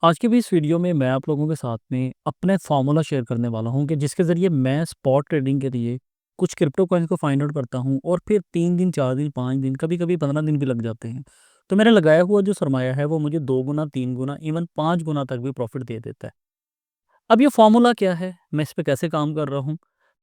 आज की भी इस वीडियो में मैं आप लोगों के साथ में अपने फार्मूला शेयर करने वाला हूं कि जिसके ज़रिए मैं स्पॉट ट्रेडिंग के लिए कुछ क्रिप्टो कॉइन्स को फाइंड आउट करता हूं और फिर 3 दिन 4 दिन 5 दिन कभी-कभी 15 दिन भी लग जाते हैं। तो मेरा लगाया हुआ जो सरमाया है वो मुझे 2 गुना 3 गुना इवन 5 गुना तक भी प्रॉफिट दे देता है। अब ये फार्मूला क्या है, मैं इस पे कैसे काम कर रहा हूँ,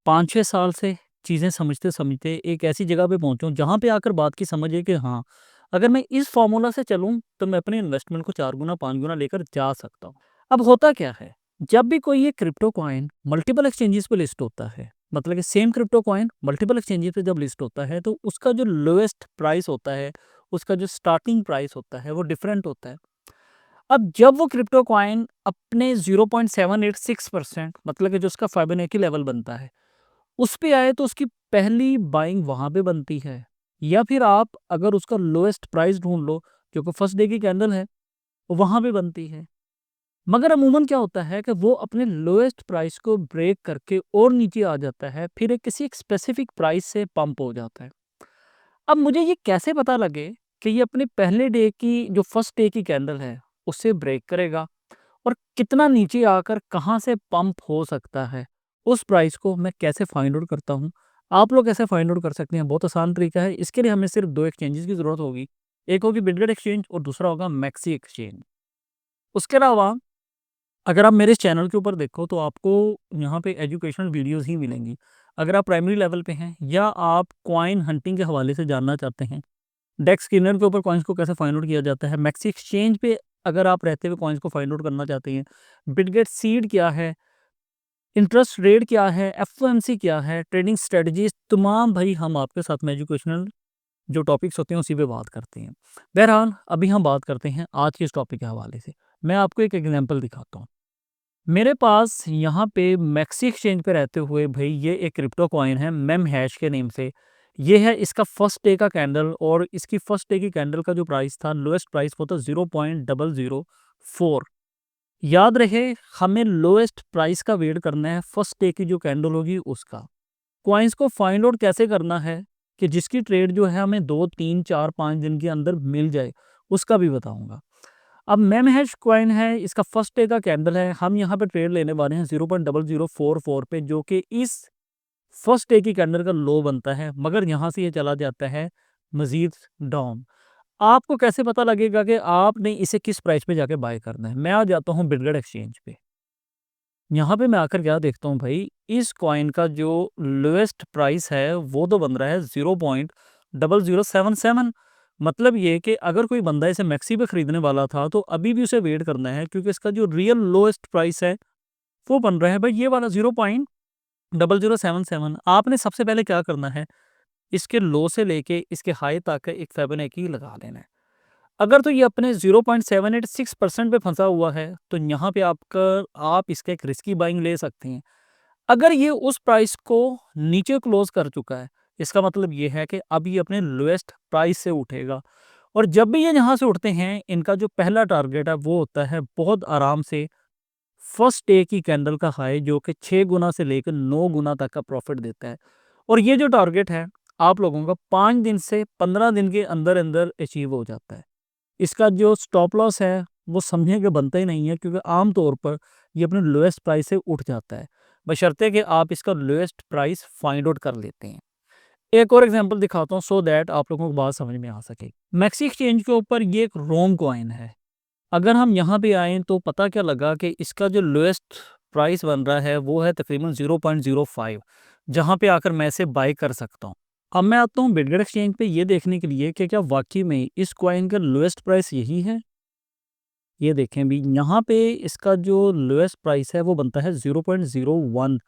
5-6 साल से चीज़ें समझते समझते एक ऐसी जगह पे पहुँचा हूँ जहाँ पे आकर बात की समझ है कि हाँ, अगर मैं इस फार्मूला से चलूँ तो मैं अपने इन्वेस्टमेंट को 4 गुना 5 गुना लेकर जा सकता हूँ। अब होता क्या है, जब भी कोई ये क्रिप्टो कॉइन मल्टीपल एक्सचेंजेस पे लिस्ट होता है, मतलब कि same crypto coin multiple exchanges पे जब लिस्ट होता है तो उसका जो लोएस्ट प्राइस होता है, उसका जो स्टार्टिंग प्राइस होता है वो डिफरेंट होता है। अब जब वो क्रिप्टो कॉइन अपने 0.786% मतलब कि जो उसका फिबोनाची लेवल बनता है, उस पे आए तो उसकी पहली बाइंग वहाँ पे बनती है। या फिर आप अगर उसका लोएस्ट प्राइस ढूँढ लो, जो कि फर्स्ट डे की कैंडल है, वहाँ पे बनती है। मगर अमूमन क्या होता है कि वो अपने लोएस्ट प्राइस को ब्रेक करके और नीचे आ जाता है, फिर एक किसी एक स्पेसिफिक प्राइस से पंप हो जाता है। अब मुझे ये कैसे पता लगे कि ये अपने पहले डे की जो फर्स्ट डे की कैंडल है, उससे ब्रेक करेगा और कितना नीचे आकर कहाँ से पंप हो सकता है, उस प्राइस को मैं कैसे फाइंड आउट करता हूँ। आप लोग कैसे फाइंड आउट कर सकते हैं, बहुत आसान तरीका है। इसके लिए हमें सिर्फ 2 एक्सचेंजेस की ज़रूरत होगी। एक होगी बिटगेट एक्सचेंज और दूसरा होगा मैक्सी एक्सचेंज। उसके अलावा अगर आप मेरे इस चैनल के ऊपर देखो तो आपको यहाँ पे एजुकेशनल वीडियोज़ ही मिलेंगी। अगर आप प्राइमरी लेवल पे हैं या आप कॉइन हंटिंग के हवाले से जानना चाहते हैं, डेक्स स्किनर के ऊपर कॉइन्स को कैसे फाइंड आउट किया जाता है, मैक्सी एक्सचेंज पे अगर आप रहते हुए कॉइन्स को फाइंड आउट करना चाहते हैं, बिटगेट सीड क्या है, इंटरेस्ट रेट क्या है, एफओएमसी क्या है, ट्रेडिंग स्ट्रेटजीज, तमाम भाई हम आपके साथ में एजुकेशनल जो टॉपिक्स होते हैं उसी पे बात करते हैं। बहरहाल अभी हम बात करते हैं आज के इस टॉपिक के हवाले से। मैं आपको एक एग्जांपल दिखाता हूँ। मेरे पास यहाँ पे मैक्सी एक्सचेंज पे रहते हुए भाई ये एक क्रिप्टो कॉइन है मेम हैश के नेम से। ये है इसका फर्स्ट डे का कैंडल और इसकी फर्स्ट डे की कैंडल का जो प्राइस था, लोएस्ट प्राइस वो था 0.004। याद रहे, हमें लोएस्ट प्राइस का वेट करना है, फर्स्ट डे की जो कैंडल होगी उसका। कॉइन्स को फाइंड आउट कैसे करना है कि जिसकी ट्रेड जो है हमें 2 3 4 5 दिन के अंदर मिल जाए, उसका भी बताऊंगा। अब मेम हैश कॉइन है, इसका फर्स्ट डे का कैंडल है, हम यहाँ पे ट्रेड लेने वाले हैं 0.0044 पे, जो कि इस फर्स्ट डे की कैंडल का लो बनता है, मगर यहाँ से ये चला जाता है मजीद डाउन। आपको कैसे पता लगेगा कि आपने इसे किस प्राइस पे जाके बाय करना है? मैं आ जाता हूँ बिटगेट एक्सचेंज पे। यहाँ पे मैं आकर क्या देखता हूँ भाई, इस कॉइन का जो लोएस्ट प्राइस है वो तो बन रहा है 0.0077। मतलब ये कि अगर कोई बंदा इसे मैक्सी पे खरीदने वाला था तो अभी भी उसे वेट करना है, क्योंकि इसका जो रियल लोएस्ट प्राइस है वो बन रहा है भाई ये वाला 0.0077। आपने सबसे पहले क्या करना है, इसके लो से लेके इसके हाई तक एक फिबोनाची लगा लेना है। अगर तो ये अपने 0.786% पे फंसा हुआ है तो यहाँ पे आप इसका एक रिस्की बाइंग ले सकते हैं। अगर ये उस प्राइस को नीचे क्लोज कर चुका है, इसका मतलब ये है कि अब ये अपने लोएस्ट प्राइस से उठेगा। और जब भी ये यहाँ से उठते हैं, इनका जो पहला टारगेट है वो होता है बहुत आराम से फर्स्ट डे की कैंडल का हाई, जो कि 6 गुना से लेकर 9 गुना तक का प्रॉफिट देता है। और ये जो टारगेट है आप लोगों का 5 दिन से 15 दिन के अंदर अंदर अचीव हो जाता है। इसका जो स्टॉप लॉस है वो समझने के बनता ही नहीं है, क्योंकि आम तौर पर ये अपने लोएस्ट प्राइस से उठ जाता है, बशर्ते कि आप इसका लोएस्ट प्राइस फाइंड आउट कर लेते हैं। एक और एग्जांपल दिखाता हूँ सो दैट आप लोगों को बात समझ में आ सके। मैक्सी एक्सचेंज के ऊपर ये एक रोम कॉइन है। अगर हम यहाँ पे आए तो पता क्या लगा कि इसका जो लोएस्ट प्राइस बन रहा है वो है तकरीबन 0.05, जहाँ पे आकर मैं इसे बाय कर सकता हूँ। अब मैं आता हूँ बिटगेट एक्सचेंज पे ये देखने के लिए कि क्या वाकई में इस कॉइन का लोएस्ट प्राइस यही है। ये देखें भी, यहाँ पे इसका जो लोएस्ट प्राइस है वो बनता है 0.01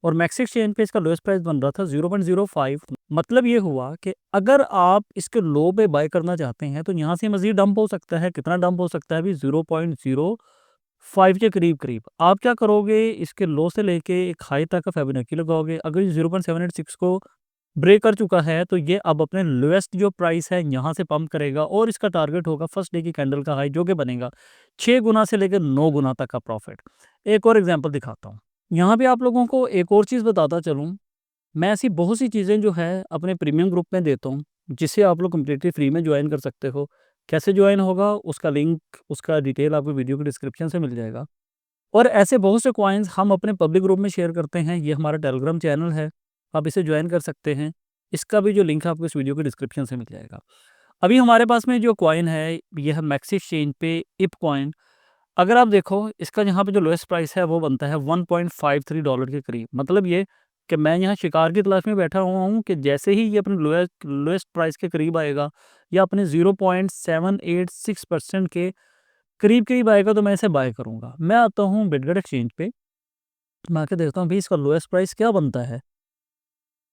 और मैक्सी एक्सचेंज पे इसका लोएस्ट प्राइस बन रहा था 0.05। मतलब ये हुआ कि अगर आप इसके लो पे बाय करना चाहते हैं तो यहाँ से मजीद डंप हो सकता है। कितना डंप हो सकता है भी, 0.05 के करीब करीब। आप क्या करोगे, इसके लो से लेके एक हाई तक का फिबोनाची लगाओगे। अगर ये 0.786 को ब्रेक कर चुका है तो ये अब अपने लोएस्ट जो प्राइस है यहाँ से पंप करेगा और इसका टारगेट होगा फर्स्ट डे की कैंडल का हाई, जो कि बनेगा 6 गुना से लेकर 9 गुना तक का प्रॉफिट। एक और एग्जांपल दिखाता हूँ। यहाँ पे आप लोगों को एक और चीज़ बताता चलूँ, मैं ऐसी बहुत सी चीज़ें जो है अपने प्रीमियम ग्रुप में देता हूँ, जिसे आप लोग कम्प्लीटली फ्री में ज्वाइन कर सकते हो। कैसे ज्वाइन होगा उसका लिंक, उसका डिटेल आपको वीडियो के डिस्क्रिप्शन से मिल जाएगा। और ऐसे बहुत से कॉइन्स हम अपने पब्लिक ग्रुप में शेयर करते हैं। ये हमारा टेलीग्राम चैनल है, आप इसे ज्वाइन कर सकते हैं। इसका भी जो लिंक है आपको इस वीडियो के डिस्क्रिप्शन से मिल जाएगा। अभी हमारे पास में जो कॉइन है ये है मैक्सी एक्सचेंज पे इप कॉइन। अगर आप देखो इसका यहाँ पे जो लोएस्ट प्राइस है वो बनता है $1.53 के करीब। मतलब ये कि मैं यहाँ शिकार की तलाश में बैठा हुआ हूँ कि जैसे ही ये अपने लोएस्ट प्राइस के करीब आएगा या अपने 0.786% के करीब करीब आएगा तो मैं इसे बाय करूँगा। मैं आता हूँ बिटगेट एक्सचेंज पे, मैं आके देखता हूँ भाई इसका लोएस्ट प्राइस क्या बनता है।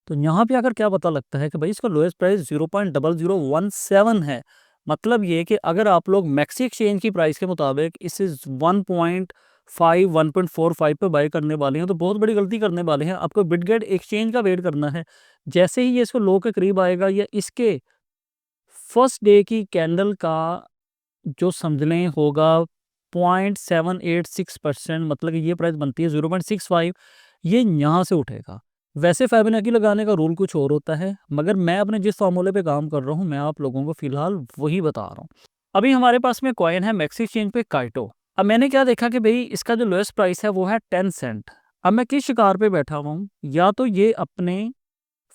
तो यहाँ पे आकर क्या पता लगता है कि भाई इसका लोएस्ट प्राइस 0.0017 है। मतलब ये कि अगर आप लोग मैक्सी एक्सचेंज की प्राइस के मुताबिक इसे 1.45 पे बाय करने वाले हैं तो बहुत बड़ी गलती करने वाले हैं। आपको बिटगेट एक्सचेंज का वेट करना है। जैसे ही ये इसको लो के करीब आएगा या इसके फर्स्ट डे की कैंडल का जो समझ लें होगा 0.786%, मतलब कि ये प्राइस बनती है 0.65, ये यहाँ से उठेगा। वैसे फिबोनाची लगाने का रूल कुछ और होता है, मगर मैं अपने जिस फार्मूले पे काम कर रहा हूँ मैं आप लोगों को फिलहाल वही बता रहा हूँ। अभी हमारे पास में कॉइन है मैक्सी एक्सचेंज पे काइटो। अब मैंने क्या देखा कि भाई इसका जो लोएस्ट प्राइस है वो है 10 सेंट। अब मैं किस शिकार पे बैठा हुआ हूँ, या तो ये अपने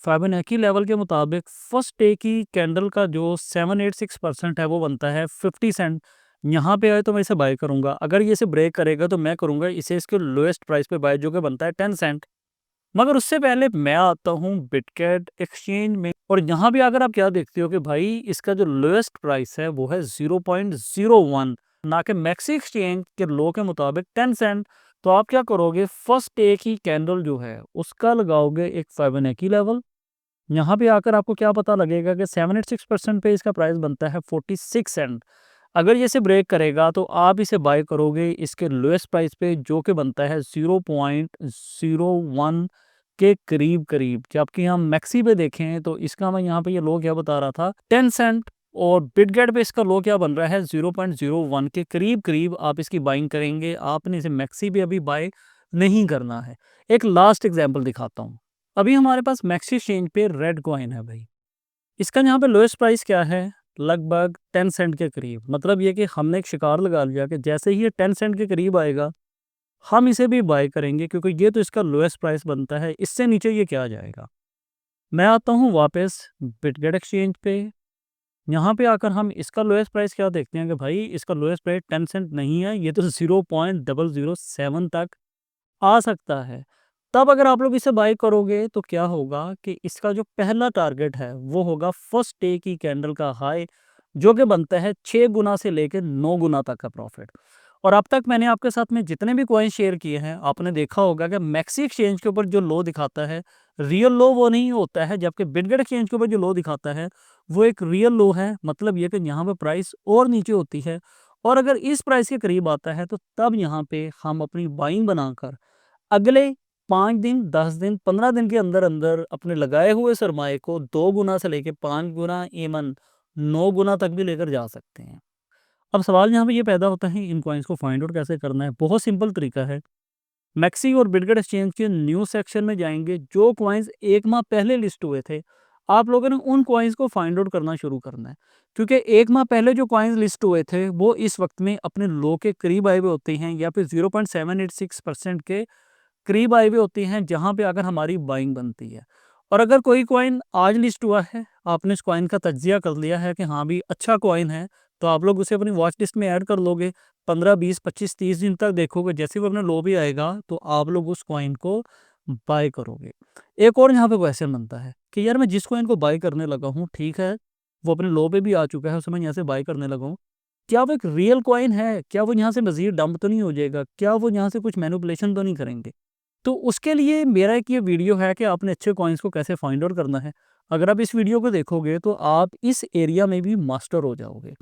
फिबोनाची लेवल के मुताबिक फर्स्ट डे की कैंडल का जो 786% है वो बनता है 50 सेंट। यहाँ पे आए तो मैं इसे बाय करूँगा। अगर ये इसे ब्रेक करेगा तो मैं करूँगा इसे इसके लोएस्ट प्राइस पे बाय जो कि बनता है 10 सेंट। मगर उससे पहले मैं आता हूँ बिटगेट एक्सचेंज में, और यहाँ भी अगर आप क्या देखते हो कि भाई इसका जो लोएस्ट प्राइस है वो है 0.01, ना कि मैक्सी एक्सचेंज के लो के मुताबिक 10 सेंट। तो आप क्या करोगे, फर्स्ट डे की कैंडल जो है उसका लगाओगे एक फिबोनाची लेवल। यहाँ पे आकर आपको क्या पता लगेगा कि 786% पे इसका प्राइस बनता है 46 सेंट। अगर ये इसे ब्रेक करेगा तो आप इसे बाय करोगे इसके लोएस्ट प्राइस पे जो कि बनता है 0.01 के करीब करीब। जबकि हम मैक्सी पे देखें तो इसका मैं यहाँ पे ये लो क्या बता रहा था 10 सेंट, और बिटगेट पे इसका लो क्या बन रहा है 0.01 के करीब करीब आप इसकी बाइंग करेंगे। आपने इसे मैक्सी पे अभी बाय नहीं करना है। एक लास्ट एग्जाम्पल दिखाता हूँ। अभी हमारे पास मैक्सी एक्सचेंज पे रेड कॉइन है भाई। इसका यहाँ पे लोएस्ट प्राइस क्या है, लगभग 10 सेंट के करीब। मतलब ये कि हमने एक शिकार लगा लिया कि जैसे ही ये 10 सेंट के करीब आएगा हम इसे भी बाय करेंगे, क्योंकि ये तो इसका लोएस्ट प्राइस बनता है, इससे नीचे ये क्या जाएगा। मैं आता हूँ वापस बिटगेट एक्सचेंज पे। यहाँ पे आकर हम इसका लोएस्ट प्राइस क्या देखते हैं कि भाई इसका लोएस्ट प्राइस 10 सेंट नहीं है, ये तो 0.007 तक आ सकता है। तब अगर आप लोग इसे बाय करोगे तो क्या होगा कि इसका जो पहला टारगेट है वो होगा फर्स्ट डे की कैंडल का हाई, जो कि बनता है 6 गुना से लेकर 9 गुना तक का प्रॉफिट। और अब तक मैंने आपके साथ में जितने भी कॉइन शेयर किए हैं आपने देखा होगा कि मैक्सी एक्सचेंज के ऊपर जो लो दिखाता है रियल लो वो नहीं होता है, जबकि बिटगेट एक्सचेंज के ऊपर जो लो दिखाता है वो एक रियल लो है। मतलब ये कि यहाँ पे प्राइस और नीचे होती है, और अगर इस प्राइस के करीब आता है तो तब यहाँ पे हम अपनी बाइंग बनाकर अगले 5 दिन, 10 दिन, 15 दिन के अंदर अंदर अपने लगाए हुए सरमाए को 2 गुना से लेके 5 गुना, एमन 9 गुना तक भी लेकर जा सकते हैं। अब सवाल यहाँ पे ये पैदा होता है इन कॉइन्स को फाइंड आउट कैसे करना है। बहुत सिंपल तरीका है। मैक्सी और बिटगेट एक्सचेंज के न्यूज़ सेक्शन में जाएंगे, जो कॉइन्स 1 माह पहले लिस्ट हुए थे आप लोगों ने उन कॉइन्स को फाइंड आउट करना शुरू करना है। क्योंकि 1 माह पहले जो कॉइन्स लिस्ट हुए थे वो इस वक्त में अपने लो के करीब आए हुए होते हैं, या फिर 0.786% के करीब आई हुई होती हैं, जहाँ पे अगर हमारी बाइंग बनती है। और अगर कोई कॉइन आज लिस्ट हुआ है, आपने इस कॉइन का तज्जिया कर लिया है कि हाँ भी अच्छा कॉइन है, तो आप लोग उसे अपनी वॉच लिस्ट में ऐड कर लोगे। 15, 20, 25, 30 दिन तक देखोगे, जैसे वो अपने लो भी आएगा तो आप लोग उस कॉइन को बाय करोगे। एक और यहाँ पे क्वेश्चन बनता है कि यार मैं जिस कॉइन को बाय करने लगा हूँ, ठीक है वो अपने लो पे भी आ चुका है, उसे मैं यहाँ से बाय करने लगा हूँ, क्या वो एक रियल कॉइन है? क्या वो यहाँ से मजीद डंप तो नहीं हो जाएगा? क्या वो यहाँ से कुछ मैनिपुलेशन तो नहीं करेंगे? तो उसके लिए मेरा एक ये वीडियो है कि आपने अच्छे कॉइन्स को कैसे फाइंड आउट करना है। अगर आप इस वीडियो को देखोगे तो आप इस एरिया में भी मास्टर हो जाओगे।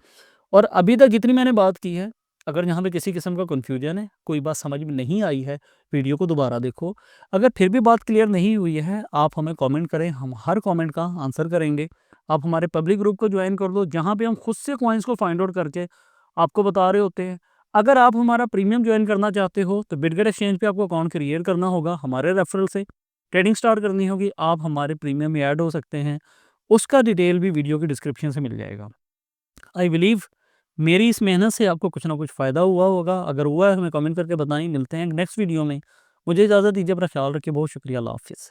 और अभी तक जितनी मैंने बात की है, अगर यहाँ पे किसी किस्म का कन्फ्यूजन है, कोई बात समझ में नहीं आई है, वीडियो को दोबारा देखो। अगर फिर भी बात क्लियर नहीं हुई है आप हमें कमेंट करें, हम हर कमेंट का आंसर करेंगे। आप हमारे पब्लिक ग्रुप को ज्वाइन कर लो, जहाँ पे हम खुद से कॉइन्स को फाइंड आउट करके आपको बता रहे होते हैं। अगर आप हमारा प्रीमियम ज्वाइन करना चाहते हो तो बिटगेट एक्सचेंज पे आपको अकाउंट क्रिएट करना होगा, हमारे रेफरल से ट्रेडिंग स्टार्ट करनी होगी, आप हमारे प्रीमियम में ऐड हो सकते हैं। उसका डिटेल भी वीडियो के डिस्क्रिप्शन से मिल जाएगा। आई बिलीव मेरी इस मेहनत से आपको कुछ ना कुछ फ़ायदा हुआ होगा। अगर हुआ है हमें कमेंट करके बताएँ। मिलते हैं नेक्स्ट वीडियो में। मुझे इजाज़त दीजिए, अपना ख़्याल रखिए। बहुत शुक्रिया। अल्लाह हाफ़िज़।